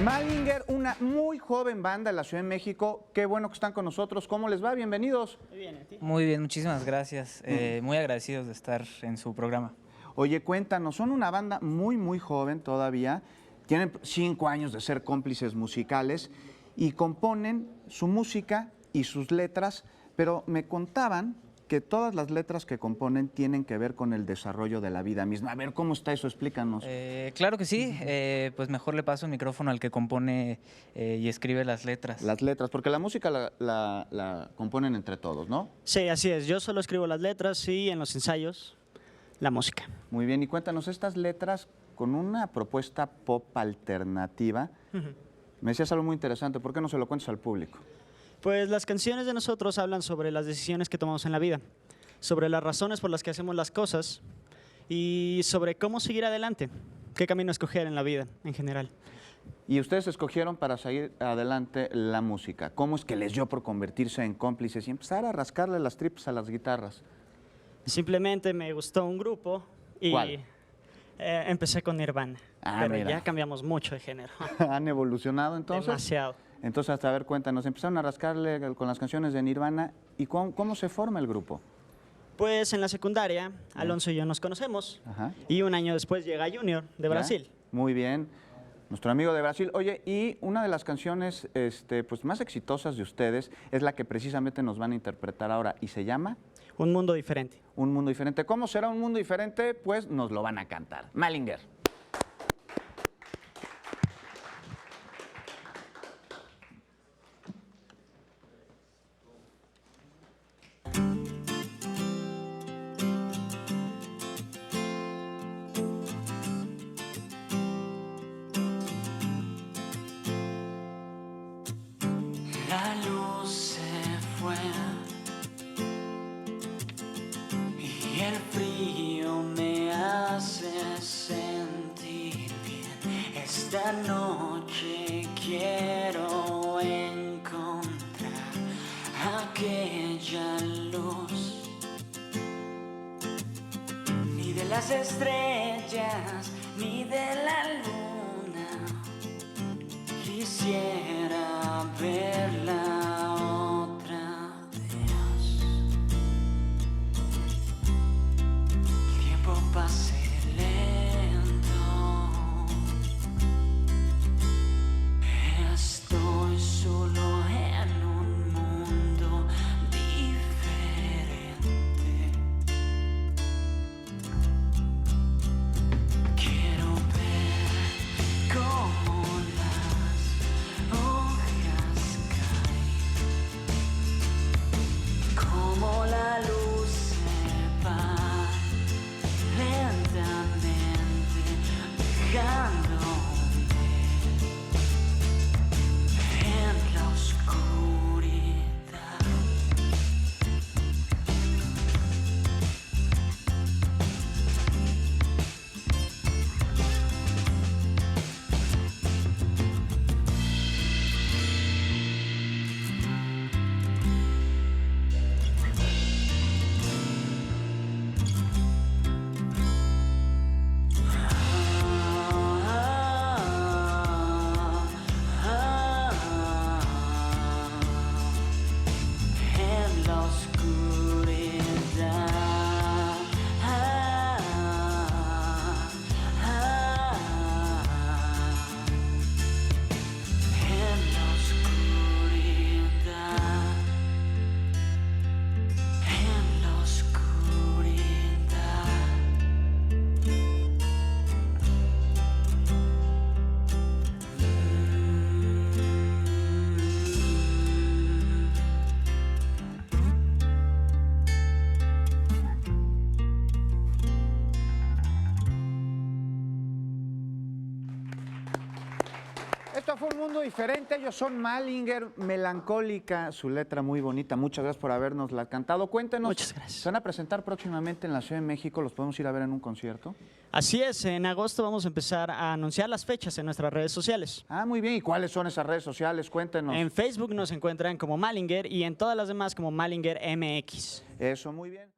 Malinger, una muy joven banda de la Ciudad de México. Qué bueno que están con nosotros. ¿Cómo les va? Bienvenidos. Muy bien, ¿a ti? Muy bien, muchísimas gracias. Muy agradecidos de estar en su programa. Oye, cuéntanos, son una banda muy joven todavía. Tienen 5 años de ser cómplices musicales y componen su música y sus letras, pero me contaban que todas las letras que componen tienen que ver con el desarrollo de la vida misma. A ver, ¿cómo está eso? Explícanos. Claro que sí, pues mejor le paso el micrófono al que compone y escribe las letras. Las letras, porque la música la componen entre todos, ¿no? Sí, así es. Yo solo escribo las letras y en los ensayos la música. Muy bien, y cuéntanos, estas letras con una propuesta pop alternativa, me decías algo muy interesante, ¿por qué no se lo cuentas al público? Pues las canciones de nosotros hablan sobre las decisiones que tomamos en la vida, sobre las razones por las que hacemos las cosas y sobre cómo seguir adelante, qué camino escoger en la vida en general. Y ustedes escogieron para seguir adelante la música. ¿Cómo es que les dio por convertirse en cómplices y empezar a rascarle las tripas a las guitarras? Simplemente me gustó un grupo y ¿Cuál? Empecé con Nirvana, pero mira. ya cambiamos mucho de género. ¿Han evolucionado entonces? Demasiado. Entonces, hasta a ver, cuéntanos, empezaron a rascarle con las canciones de Nirvana. ¿Y cómo se forma el grupo? Pues en la secundaria, Alonso y yo nos conocemos. Ajá. Y un año después llega Junior de ¿Ya? Brasil. Muy bien. Nuestro amigo de Brasil. Oye, y una de las canciones pues más exitosas de ustedes es la que precisamente nos van a interpretar ahora y se llama Un mundo diferente. Un mundo diferente. ¿Cómo será un mundo diferente? Pues nos lo van a cantar. Malinger. La luz se fue y el frío me hace sentir bien. Esta noche quiero encontrar aquella luz, ni de las estrellas ni de la luna. Quisiera verla otra vez. El tiempo pase lento. Estoy solo en un mundo diferente. Quiero ver cómo hojas caen, como la luz se va lentamente, dejándome en la oscuridad. En la oscuridad, en la oscuridad, en la oscuridad. Esto fue Un mundo diferente. Ellos son Malinger, Melancólica. Su letra muy bonita. Muchas gracias por habernosla cantado. Cuéntenos. Muchas gracias. ¿Se van a presentar próximamente en la Ciudad de México? ¿Los podemos ir a ver en un concierto? Así es, en agosto vamos a empezar a anunciar las fechas en nuestras redes sociales. Ah, muy bien. ¿Y cuáles son esas redes sociales? Cuéntenos. En Facebook nos encuentran como Malinger y en todas las demás como Malinger MX. Eso, muy bien.